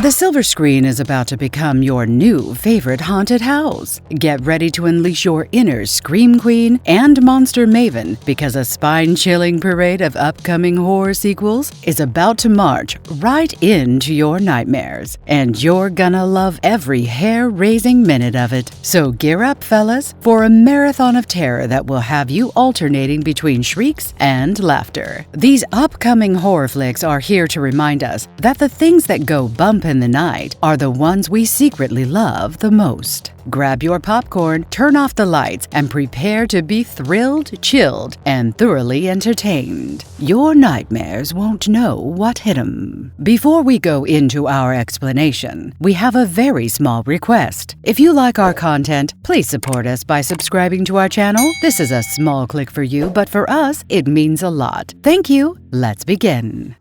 The silver screen is about to become your new favorite haunted house. Get ready to unleash your inner Scream Queen and Monster Maven because a spine-chilling parade of upcoming horror sequels is about to march right into your nightmares. And you're gonna love every hair-raising minute of it. So gear up, fellas, for a marathon of terror that will have you alternating between shrieks and laughter. These upcoming horror flicks are here to remind us that the things that go bump in the night are the ones we secretly love the most. Grab your popcorn, turn off the lights, and prepare to be thrilled, chilled, and thoroughly entertained. Your nightmares won't know what hit 'em. Before we go into our explanation, we have a very small request. If you like our content, please support us by subscribing to our channel. This is a small click for you, but for us, it means a lot. Thank you. Let's begin.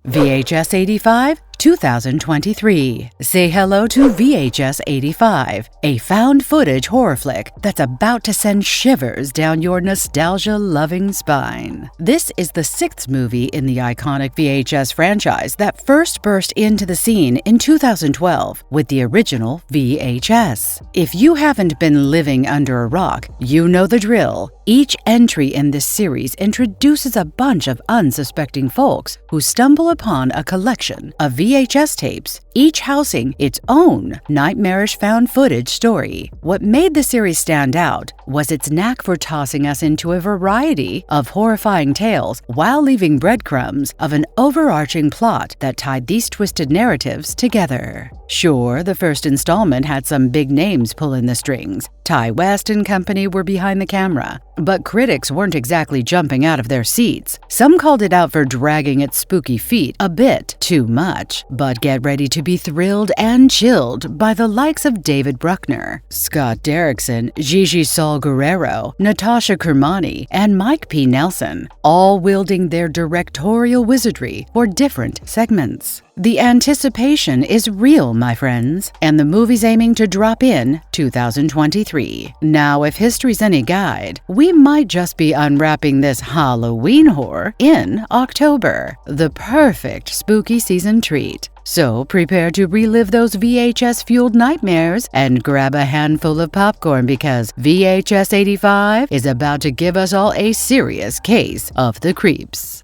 VHS 85, 2023. Say hello to VHS 85, a found footage horror flick that's about to send shivers down your nostalgia-loving spine. This is the sixth movie in the iconic VHS franchise that first burst into the scene in 2012 with the original VHS. If you haven't been living under a rock, you know the drill. Each entry in this series introduces a bunch of unsuspecting folks who stumble upon a collection of VHS tapes, each housing its own nightmarish found footage story. What made the series stand out was its knack for tossing us into a variety of horrifying tales while leaving breadcrumbs of an overarching plot that tied these twisted narratives together. Sure, the first installment had some big names pulling the strings. Ty West and company were behind the camera, but critics weren't exactly jumping out of their seats. Some called it out for dragging its spooky feet a bit too much. But get ready to be thrilled and chilled by the likes of David Bruckner, Scott Derrickson, Gigi Saul Guerrero, Natasha Kermani, and Mike P. Nelson, all wielding their directorial wizardry for different segments. The anticipation is real, my friends, and the movie's aiming to drop in 2023. Now, if history's any guide, we might just be unwrapping this Halloween horror in October, the perfect spooky season treat. So prepare to relive those VHS-fueled nightmares and grab a handful of popcorn because VHS 85 is about to give us all a serious case of the creeps.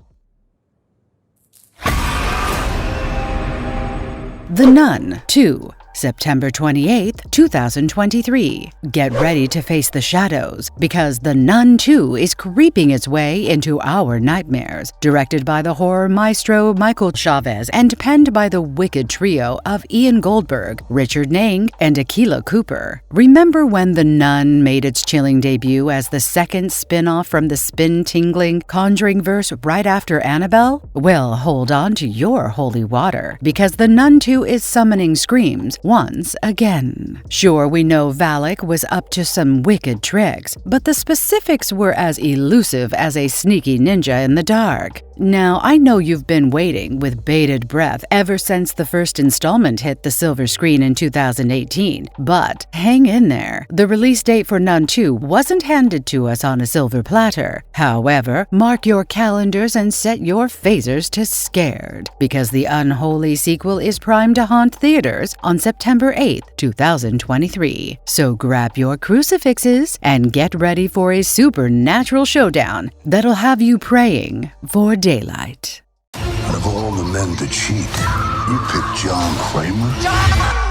The Nun 2, September 28, 2023. Get ready to face the shadows because The Nun 2 is creeping its way into our nightmares. Directed by the horror maestro Michael Chavez and penned by the wicked trio of Ian Goldberg, Richard Nang, and Akilah Cooper. Remember when The Nun made its chilling debut as the second spin-off from the spin-tingling Conjuring verse right after Annabelle? Well, hold on to your holy water because The Nun 2 is summoning screams once again. Sure, we know Valak was up to some wicked tricks, but the specifics were as elusive as a sneaky ninja in the dark. Now, I know you've been waiting with bated breath ever since the first installment hit the silver screen in 2018, but hang in there. The release date for Nun 2 wasn't handed to us on a silver platter. However, mark your calendars and set your phasers to scared, because the unholy sequel is primed to haunt theaters on September 8th, 2023. So grab your crucifixes and get ready for a supernatural showdown that'll have you praying for daylight. Out of all the men to cheat, you picked John Kramer?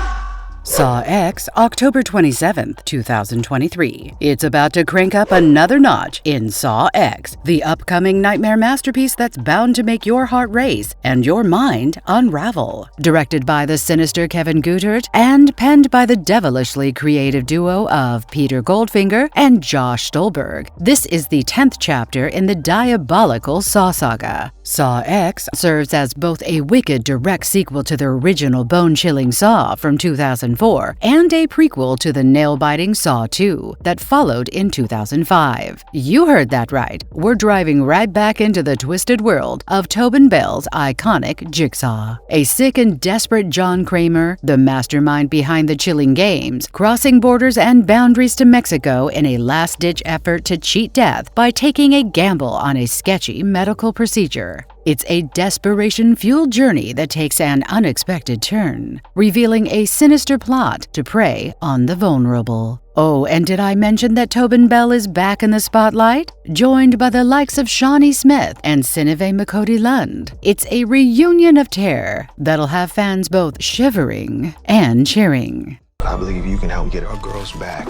Saw X, October 27th, 2023. It's about to crank up another notch in Saw X, the upcoming nightmare masterpiece that's bound to make your heart race and your mind unravel. Directed by the sinister Kevin Goddard and penned by the devilishly creative duo of Peter Goldfinger and Josh Stolberg, this is the 10th chapter in the diabolical Saw saga. Saw X serves as both a wicked direct sequel to the original bone-chilling Saw from 2005 2004, and a prequel to the nail-biting Saw 2 that followed in 2005. You heard that right. We're driving right back into the twisted world of Tobin Bell's iconic Jigsaw. A sick and desperate John Kramer, the mastermind behind the Chilling Games, crossing borders and boundaries to Mexico in a last-ditch effort to cheat death by taking a gamble on a sketchy medical procedure. It's a desperation-fueled journey that takes an unexpected turn, revealing a sinister plot to prey on the vulnerable. Oh, and did I mention that Tobin Bell is back in the spotlight? Joined by the likes of Shawnee Smith and Sinead McCody Lund. It's a reunion of terror that'll have fans both shivering and cheering. I believe you can help get our girls back.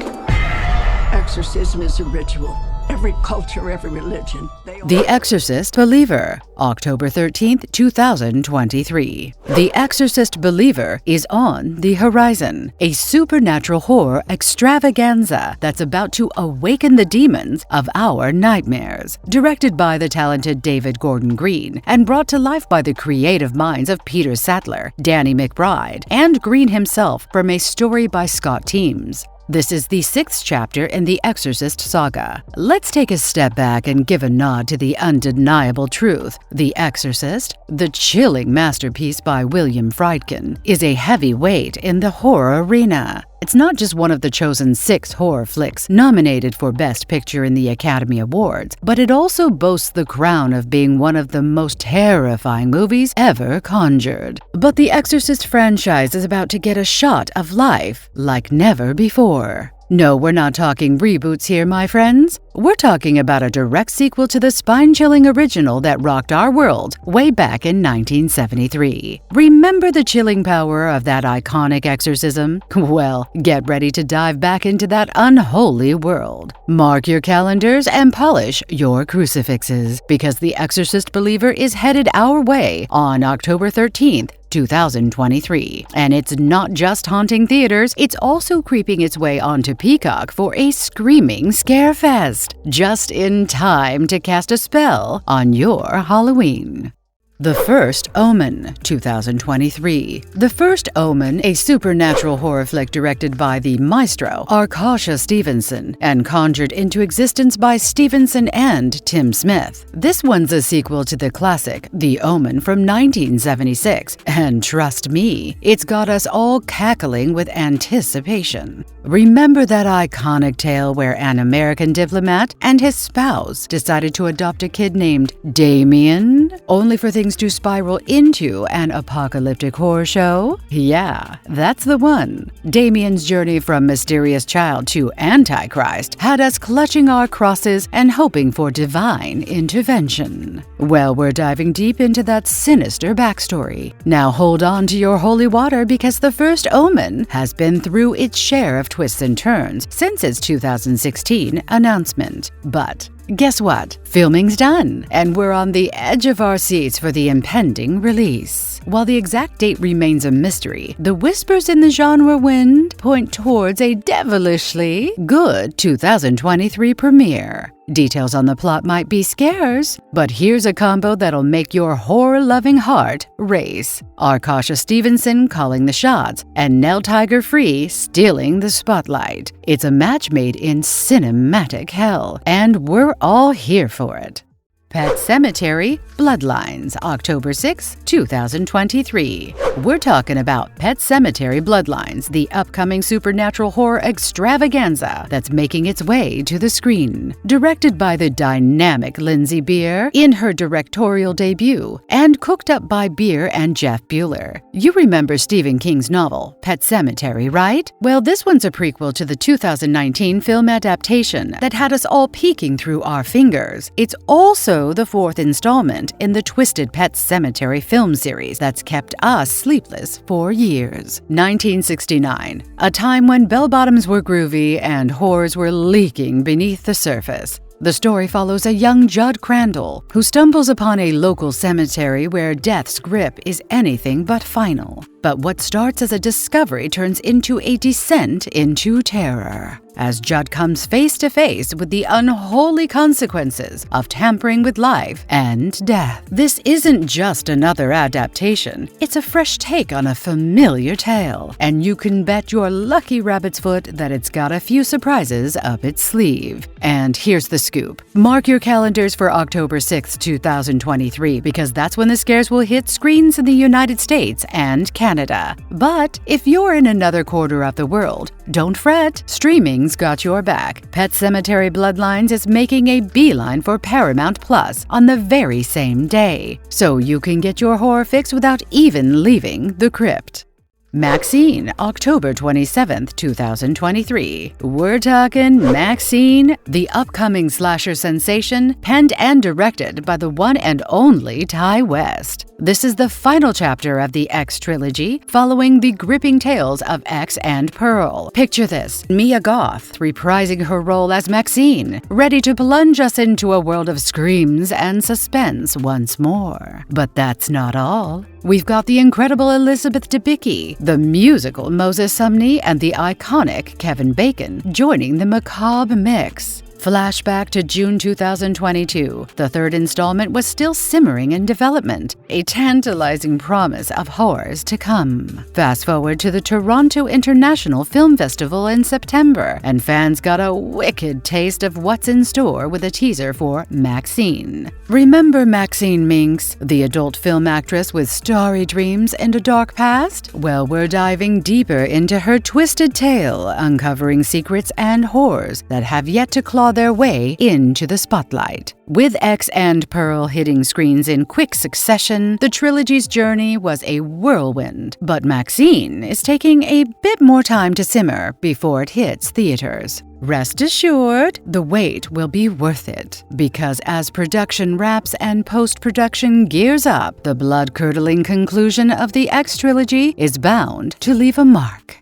Exorcism is a ritual. Every culture, every religion. The Exorcist Believer, October 13th, 2023. The Exorcist Believer is on the horizon, a supernatural horror extravaganza that's about to awaken the demons of our nightmares. Directed by the talented David Gordon Green and brought to life by the creative minds of Peter Sattler, Danny McBride, and Green himself from a story by Scott Teems. This is the 6th chapter in the Exorcist saga. Let's take a step back and give a nod to the undeniable truth. The Exorcist, the chilling masterpiece by William Friedkin, is a heavyweight in the horror arena. It's not just one of the chosen 6 horror flicks nominated for Best Picture in the Academy Awards, but it also boasts the crown of being one of the most terrifying movies ever conjured. But the Exorcist franchise is about to get a shot of life like never before. No, we're not talking reboots here, my friends. We're talking about a direct sequel to the spine-chilling original that rocked our world way back in 1973. Remember the chilling power of that iconic exorcism? Well, get ready to dive back into that unholy world. Mark your calendars and polish your crucifixes, because The Exorcist Believer is headed our way on October 13th, 2023. And it's not just haunting theaters, it's also creeping its way onto Peacock for a screaming scare fest, just in time to cast a spell on your Halloween. The First Omen, 2023. The First Omen, a supernatural horror flick directed by the maestro Arkasha Stevenson and conjured into existence by Stevenson and Tim Smith. This one's a sequel to the classic The Omen from 1976, and trust me, it's got us all cackling with anticipation. Remember that iconic tale where an American diplomat and his spouse decided to adopt a kid named Damien, only for things to spiral into an apocalyptic horror show? Yeah, that's the one. Damien's journey from mysterious child to Antichrist had us clutching our crosses and hoping for divine intervention. Well, we're diving deep into that sinister backstory. Now hold on to your holy water, because The First Omen has been through its share of twists and turns since its 2016 announcement. But guess what? Filming's done, and we're on the edge of our seats for the impending release. While the exact date remains a mystery, the whispers in the genre wind point towards a devilishly good 2023 premiere. Details on the plot might be scarce, but here's a combo that'll make your horror-loving heart race. Arkasha Stevenson calling the shots, and Nell Tiger Free stealing the spotlight. It's a match made in cinematic hell, and we're all here for it. Pet Sematary Bloodlines, October 6, 2023. We're talking about Pet Sematary Bloodlines, the upcoming supernatural horror extravaganza that's making its way to the screen. Directed by the dynamic Lindsay Beer in her directorial debut, and cooked up by Beer and Jeff Bueller. You remember Stephen King's novel, Pet Sematary, right? Well, this one's a prequel to the 2019 film adaptation that had us all peeking through our fingers. It's also the 4th installment in the Twisted Pet Sematary film series that's kept us sleepless for years. 1969, a time when bell-bottoms were groovy and horrors were leaking beneath the surface. The story follows a young Judd Crandall who stumbles upon a local cemetery where death's grip is anything but final. But what starts as a discovery turns into a descent into terror. as Judd comes face to face with the unholy consequences of tampering with life and death. This isn't just another adaptation, it's a fresh take on a familiar tale, and you can bet your lucky rabbit's foot that it's got a few surprises up its sleeve. And here's the scoop. Mark your calendars for October 6, 2023, because that's when the scares will hit screens in the United States and Canada. But if you're in another quarter of the world, don't fret, streaming's got your back. Pet Sematary Bloodlines is making a beeline for Paramount Plus on the very same day, so you can get your horror fix without even leaving the crypt. Maxine, October 27, 2023. We're talking Maxine, the upcoming slasher sensation, penned and directed by the one and only Ty West. This is the final chapter of the X trilogy, following the gripping tales of X and Pearl. Picture this: Mia Goth reprising her role as Maxine, ready to plunge us into a world of screams and suspense once more. But that's not all. We've got the incredible Elizabeth Debicki, the musical Moses Sumney, and the iconic Kevin Bacon joining the macabre mix. Flashback to June 2022, the third installment was still simmering in development, a tantalizing promise of horrors to come. Fast forward to the Toronto International Film Festival in September, and fans got a wicked taste of what's in store with a teaser for Maxine. Remember Maxine Minx, the adult film actress with starry dreams and a dark past? Well, we're diving deeper into her twisted tale, uncovering secrets and horrors that have yet to claw their way into the spotlight. With X and Pearl hitting screens in quick succession, the trilogy's journey was a whirlwind, but Maxine is taking a bit more time to simmer before it hits theaters. Rest assured, the wait will be worth it, because as production wraps and post-production gears up, the blood-curdling conclusion of the X trilogy is bound to leave a mark.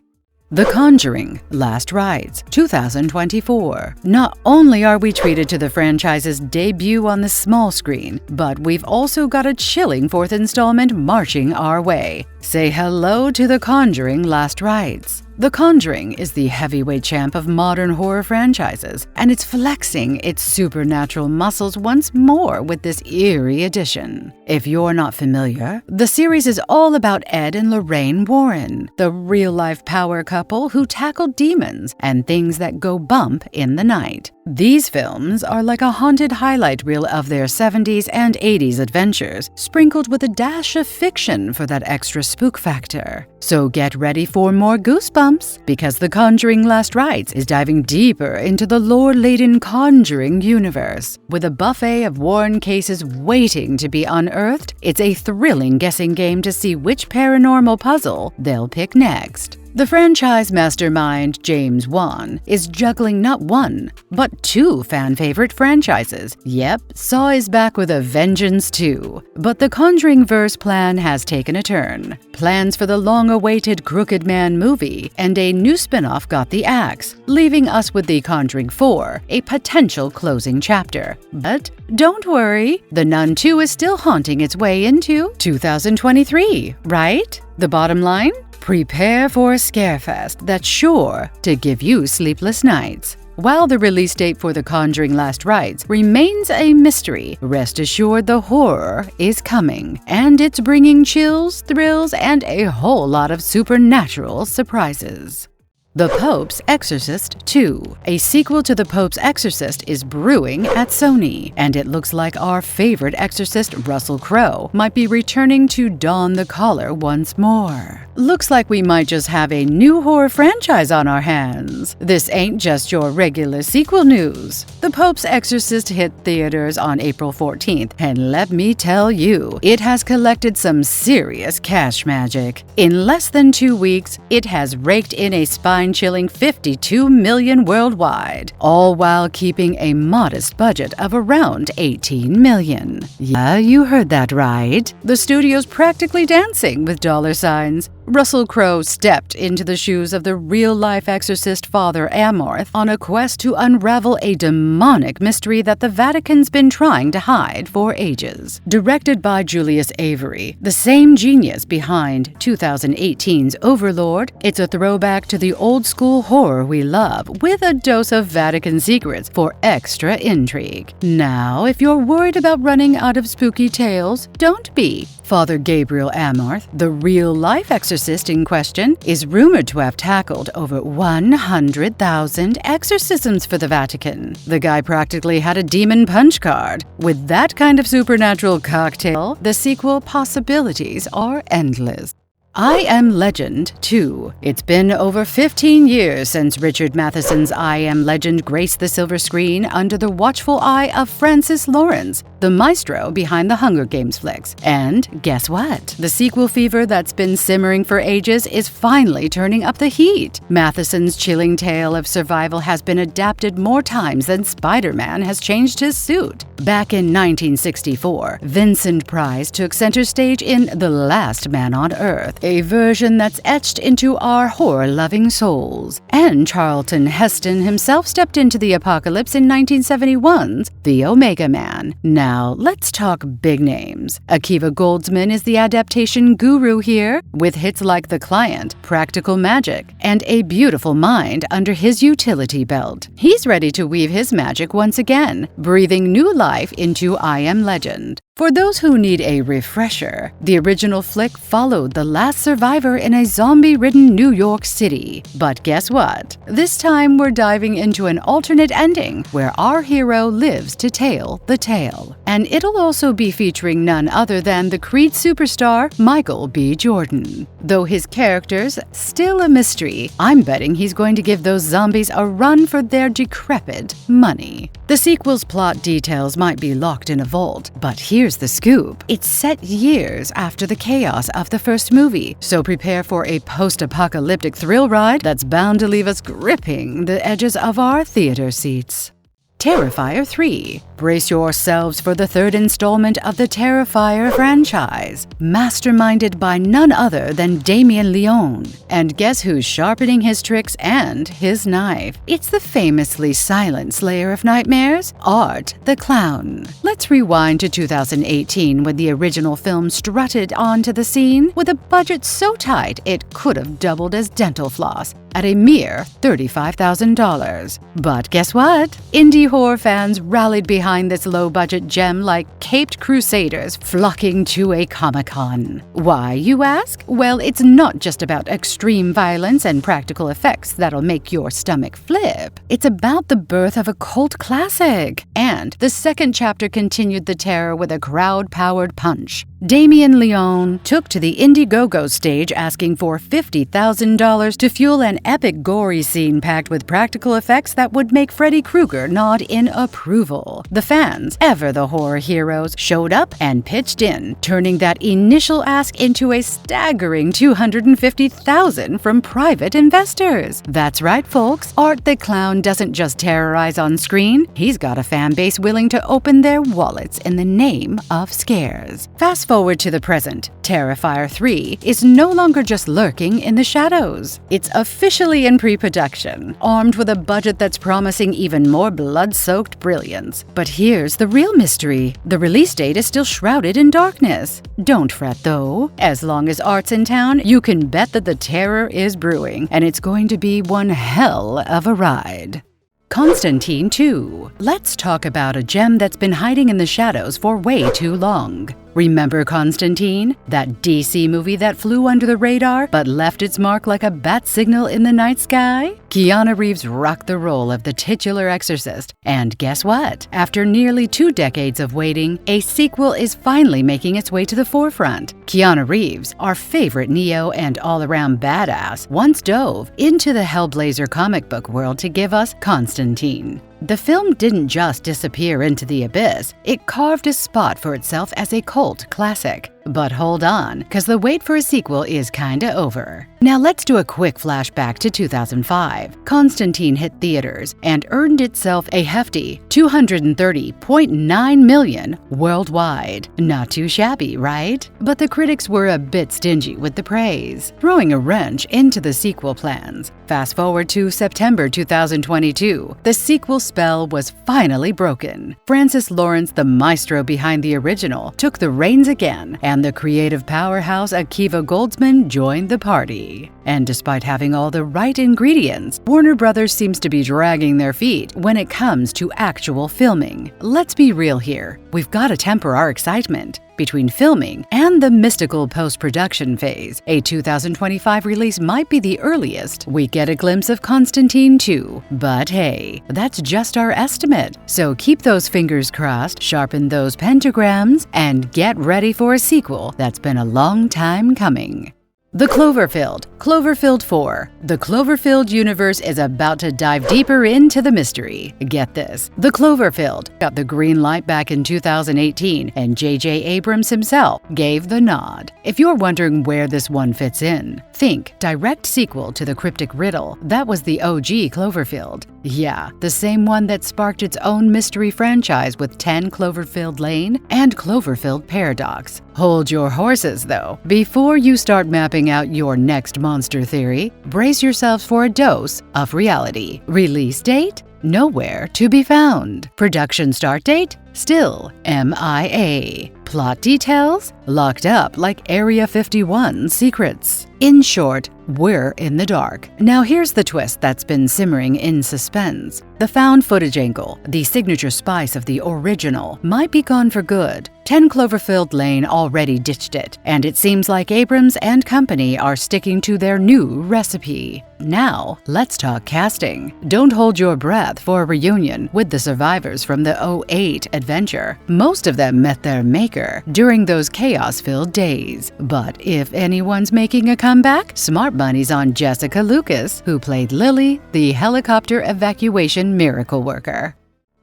The Conjuring: Last Rites, 2024. Not only are we treated to the franchise's debut on the small screen, but we've also got a chilling fourth installment marching our way. Say hello to The Conjuring: Last Rites. The Conjuring is the heavyweight champ of modern horror franchises, and it's flexing its supernatural muscles once more with this eerie addition. If you're not familiar, the series is all about Ed and Lorraine Warren, the real-life power couple who tackle demons and things that go bump in the night. These films are like a haunted highlight reel of their 70s and 80s adventures, sprinkled with a dash of fiction for that extra spook factor. So get ready for more goosebumps, because The Conjuring: Last Rites is diving deeper into the lore-laden Conjuring universe. With a buffet of Warren cases waiting to be unearthed, it's a thrilling guessing game to see which paranormal puzzle they'll pick next. The franchise mastermind, James Wan, is juggling not one, but two fan-favorite franchises. Yep, Saw is back with a vengeance too. But the Conjuring-verse plan has taken a turn. Plans for the long-awaited Crooked Man movie and a new spin-off got the axe, leaving us with The Conjuring 4, a potential closing chapter. But don't worry, The Nun 2 is still haunting its way into 2023, right? The bottom line? Prepare for a scarefest that's sure to give you sleepless nights. While the release date for The Conjuring: Last Rites remains a mystery, rest assured the horror is coming, and it's bringing chills, thrills, and a whole lot of supernatural surprises. The Pope's Exorcist 2. A sequel to The Pope's Exorcist is brewing at Sony, and it looks like our favorite exorcist, Russell Crowe, might be returning to don the collar once more. Looks like we might just have a new horror franchise on our hands. This ain't just your regular sequel news. The Pope's Exorcist hit theaters on April 14th, and let me tell you, it has collected some serious cash magic. In less than 2 weeks, it has raked in a spine-chilling $52 million worldwide, all while keeping a modest budget of around $18 million. Yeah, you heard that right. The studio's practically dancing with dollar signs. Russell Crowe stepped into the shoes of the real-life exorcist Father Amorth on a quest to unravel a demonic mystery that the Vatican's been trying to hide for ages. Directed by Julius Avery, the same genius behind 2018's Overlord, it's a throwback to the old old-school horror we love with a dose of Vatican secrets for extra intrigue. Now, if you're worried about running out of spooky tales, don't be. Father Gabriel Amorth, the real-life exorcist in question, is rumored to have tackled over 100,000 exorcisms for the Vatican. The guy practically had a demon punch card. With that kind of supernatural cocktail, the sequel possibilities are endless. I Am Legend 2. It's been over 15 years since Richard Matheson's I Am Legend graced the silver screen under the watchful eye of Francis Lawrence, the maestro behind the Hunger Games flicks. And guess what? The sequel fever that's been simmering for ages is finally turning up the heat. Matheson's chilling tale of survival has been adapted more times than Spider-Man has changed his suit. Back in 1964, Vincent Price took center stage in The Last Man on Earth, a version that's etched into our horror-loving souls. And Charlton Heston himself stepped into the apocalypse in 1971's The Omega Man. Now, let's talk big names. Akiva Goldsman is the adaptation guru here, with hits like The Client, Practical Magic, and A Beautiful Mind under his utility belt. He's ready to weave his magic once again, breathing new life into I Am Legend. For those who need a refresher, the original flick followed the last survivor in a zombie-ridden New York City. But guess what? This time we're diving into an alternate ending where our hero lives to tell the tale. And it'll also be featuring none other than the Creed superstar Michael B. Jordan. Though his character's still a mystery, I'm betting he's going to give those zombies a run for their decrepit money. The sequel's plot details might be locked in a vault, but here's the scoop. It's set years after the chaos of the first movie, so prepare for a post-apocalyptic thrill ride that's bound to leave us gripping the edges of our theater seats. Terrifier 3. Brace yourselves for the third installment of the Terrifier franchise, masterminded by none other than Damien Leone. And guess who's sharpening his tricks and his knife? It's the famously silent slayer of nightmares, Art the Clown. Let's rewind to 2018 when the original film strutted onto the scene with a budget so tight it could have doubled as dental floss at a mere $35,000. But guess what? Indie horror fans rallied behind this low-budget gem like caped crusaders flocking to a Comic-Con. Why, you ask? Well, it's not just about extreme violence and practical effects that'll make your stomach flip. It's about the birth of a cult classic. And the second chapter continued the terror with a crowd-powered punch. Damien Leone took to the Indiegogo stage asking for $50,000 to fuel an epic gory scene packed with practical effects that would make Freddy Krueger nod in approval. The fans, ever the horror heroes, showed up and pitched in, turning that initial ask into a staggering $250,000 from private investors. That's right, folks. Art the Clown doesn't just terrorize on screen. He's got a fan base willing to open their wallets in the name of scares. Fast forward to the present, Terrifier 3 is no longer just lurking in the shadows. It's officially in pre-production, armed with a budget that's promising even more blood-soaked brilliance. But here's the real mystery. The release date is still shrouded in darkness. Don't fret though. As long as Art's in town, you can bet that the terror is brewing, and it's going to be one hell of a ride. Constantine 2. Let's talk about a gem that's been hiding in the shadows for way too long. Remember Constantine? That DC movie that flew under the radar but left its mark like a bat signal in the night sky? Keanu Reeves rocked the role of the titular exorcist. And guess what? After nearly 2 decades of waiting, a sequel is finally making its way to the forefront. Keanu Reeves, our favorite Neo and all-around badass, once dove into the Hellblazer comic book world to give us Constantine. The film didn't just disappear into the abyss, it carved a spot for itself as a cult classic. But hold on, cause the wait for a sequel is kinda over. Now let's do a quick flashback to 2005. Constantine hit theaters and earned itself a hefty $230.9 million worldwide. Not too shabby, right? But the critics were a bit stingy with the praise, throwing a wrench into the sequel plans. Fast forward to September 2022, the sequel spell was finally broken. Francis Lawrence, the maestro behind the original, took the reins again and the creative powerhouse Akiva Goldsman joined the party. And despite having all the right ingredients, Warner Brothers seems to be dragging their feet when it comes to actual filming. Let's be real here. We've got to temper our excitement. Between filming and the mystical post-production phase, a 2025 release might be the earliest we get a glimpse of Constantine 2. But hey, that's just our estimate. So keep those fingers crossed, sharpen those pentagrams, and get ready for a sequel that's been a long time coming. The Cloverfield 4. The Cloverfield universe is about to dive deeper into the mystery. Get this, The Cloverfield got the green light back in 2018, and J.J. Abrams himself gave the nod. If you're wondering where this one fits in, think direct sequel to the cryptic riddle that was the OG Cloverfield. Yeah, the same one that sparked its own mystery franchise with 10 Cloverfield Lane and Cloverfield Paradox. Hold your horses, though. Before you start mapping out your next monster theory, brace yourselves for a dose of reality. Release date? Nowhere to be found. Production start date? Still MIA. Plot details? Locked up like Area 51 secrets. In short, we're in the dark. Now here's the twist that's been simmering in suspense. The found footage angle, the signature spice of the original, might be gone for good. 10 Cloverfield Lane already ditched it, and it seems like Abrams and company are sticking to their new recipe. Now, let's talk casting. Don't hold your breath for a reunion with the survivors from the '08 adventure. Most of them met their maker during those chaos-filled days. But if anyone's making a comeback, smart money's on Jessica Lucas, who played Lily, the helicopter evacuation miracle worker.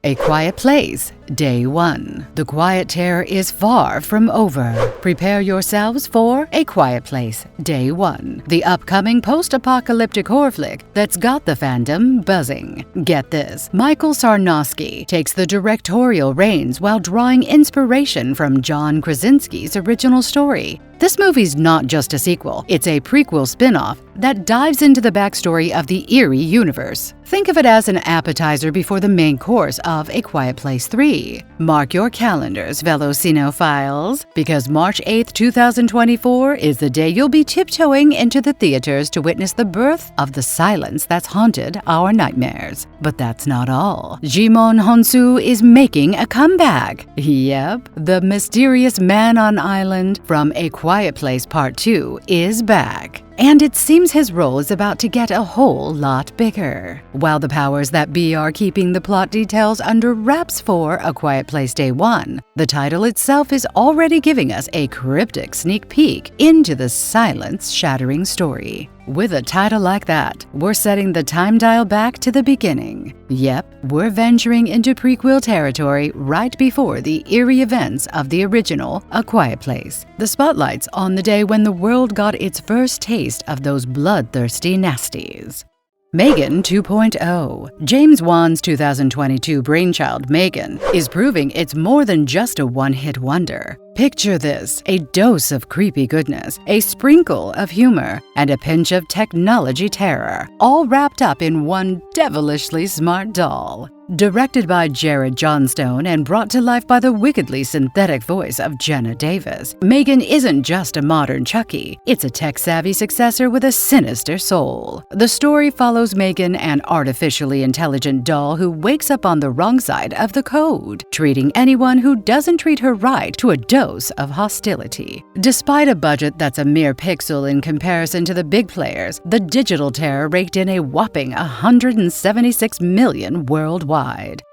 A Quiet Place, Day 1. The quiet terror is far from over. Prepare yourselves for A Quiet Place, Day 1, the upcoming post-apocalyptic horror flick that's got the fandom buzzing. Get this, Michael Sarnowski takes the directorial reins while drawing inspiration from John Krasinski's original story. This movie's not just a sequel, it's a prequel spin-off that dives into the backstory of the eerie universe. Think of it as an appetizer before the main course of A Quiet Place 3. Mark your calendars, fellow cinephiles, because March 8th, 2024 is the day you'll be tiptoeing into the theaters to witness the birth of the silence that's haunted our nightmares. But that's not all. Jimon Honsu is making a comeback. Yep, the mysterious man on island from A Quiet Place Part 2 is back. And it seems his role is about to get a whole lot bigger. While the powers that be are keeping the plot details under wraps for A Quiet Place Day 1, the title itself is already giving us a cryptic sneak peek into the silence-shattering story. With a title like that, we're setting the time dial back to the beginning. Yep, we're venturing into prequel territory right before the eerie events of the original A Quiet Place. The spotlight's on the day when the world got its first taste of those bloodthirsty nasties. Megan 2.0. James Wan's 2022 brainchild Megan is proving it's more than just a one-hit wonder. Picture this, a dose of creepy goodness, a sprinkle of humor, and a pinch of technology terror, all wrapped up in one devilishly smart doll. Directed by Jared Johnstone and brought to life by the wickedly synthetic voice of Jenna Davis, Megan isn't just a modern Chucky, it's a tech-savvy successor with a sinister soul. The story follows Megan, an artificially intelligent doll who wakes up on the wrong side of the code, treating anyone who doesn't treat her right to a dose of hostility. Despite a budget that's a mere pixel in comparison to the big players, the digital terror raked in a whopping $176 million worldwide.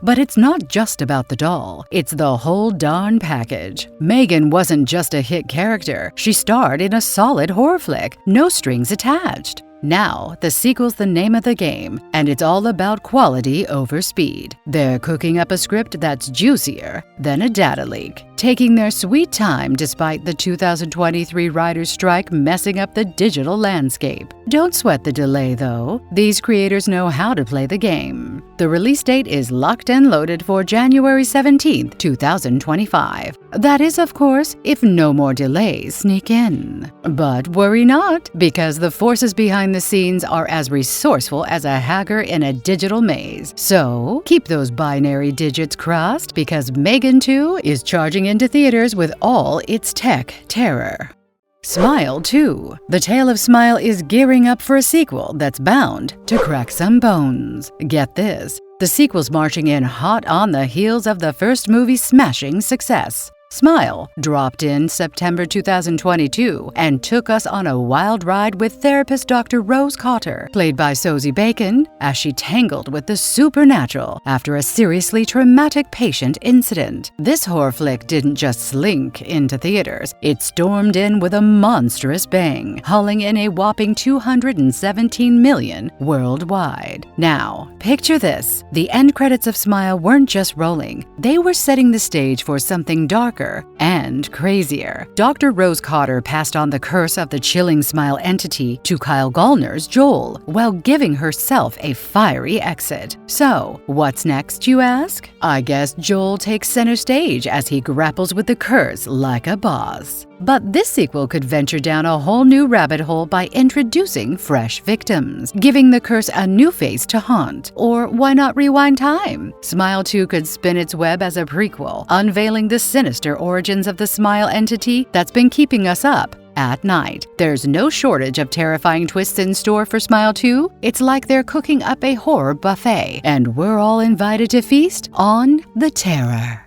But it's not just about the doll, it's the whole darn package. Megan wasn't just a hit character, she starred in a solid horror flick, no strings attached. Now, the sequel's the name of the game, and it's all about quality over speed. They're cooking up a script that's juicier than a data leak, taking their sweet time despite the 2023 writers' strike messing up the digital landscape. Don't sweat the delay, though. These creators know how to play the game. The release date is locked and loaded for January 17, 2025. That is, of course, if no more delays sneak in. But worry not, because the forces behind the scenes are as resourceful as a hacker in a digital maze. So, keep those binary digits crossed, because Megan 2 is charging into theaters with all its tech terror. Smile 2. The Tale of Smile is gearing up for a sequel that's bound to crack some bones. Get this, the sequel's marching in hot on the heels of the first movie's smashing success. Smile dropped in September 2022 and took us on a wild ride with therapist Dr. Rose Cotter, played by Sosie Bacon, as she tangled with the supernatural after a seriously traumatic patient incident. This horror flick didn't just slink into theaters, it stormed in with a monstrous bang, hauling in a whopping $217 million worldwide. Now, picture this. The end credits of Smile weren't just rolling, they were setting the stage for something darker and crazier. Dr. Rose Cotter passed on the curse of the chilling Smile entity to Kyle Gallner's Joel, while giving herself a fiery exit. So, what's next, you ask? I guess Joel takes center stage as he grapples with the curse like a boss. But this sequel could venture down a whole new rabbit hole by introducing fresh victims, giving the curse a new face to haunt. Or why not rewind time? Smile 2 could spin its web as a prequel, unveiling the sinister origins of the Smile entity that's been keeping us up at night. There's no shortage of terrifying twists in store for Smile 2. It's like they're cooking up a horror buffet, and we're all invited to feast on the terror.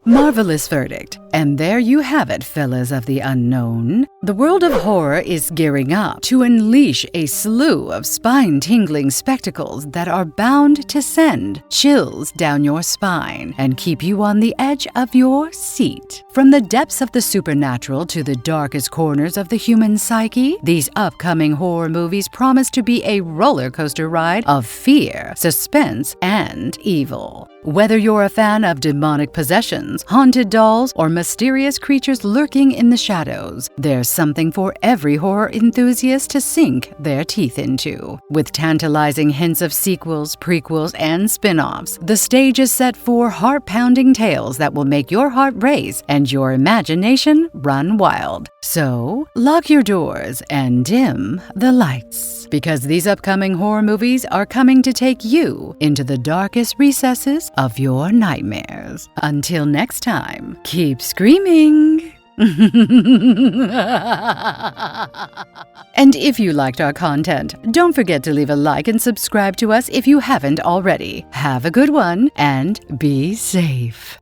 Marvelous verdict. And there you have it, fellas of the unknown. The world of horror is gearing up to unleash a slew of spine-tingling spectacles that are bound to send chills down your spine and keep you on the edge of your seat. From the depths of the supernatural to the darkest corners of the human psyche, these upcoming horror movies promise to be a roller coaster ride of fear, suspense, and evil. Whether you're a fan of demonic possessions, haunted dolls, or mysterious creatures lurking in the shadows, there's something for every horror enthusiast to sink their teeth into. With tantalizing hints of sequels, prequels, and spin-offs, the stage is set for heart-pounding tales that will make your heart race and your imagination run wild. So, lock your doors and dim the lights, because these upcoming horror movies are coming to take you into the darkest recesses of your nightmares. Until next time, keep screaming! And if you liked our content, don't forget to leave a like and subscribe to us if you haven't already. Have a good one and be safe.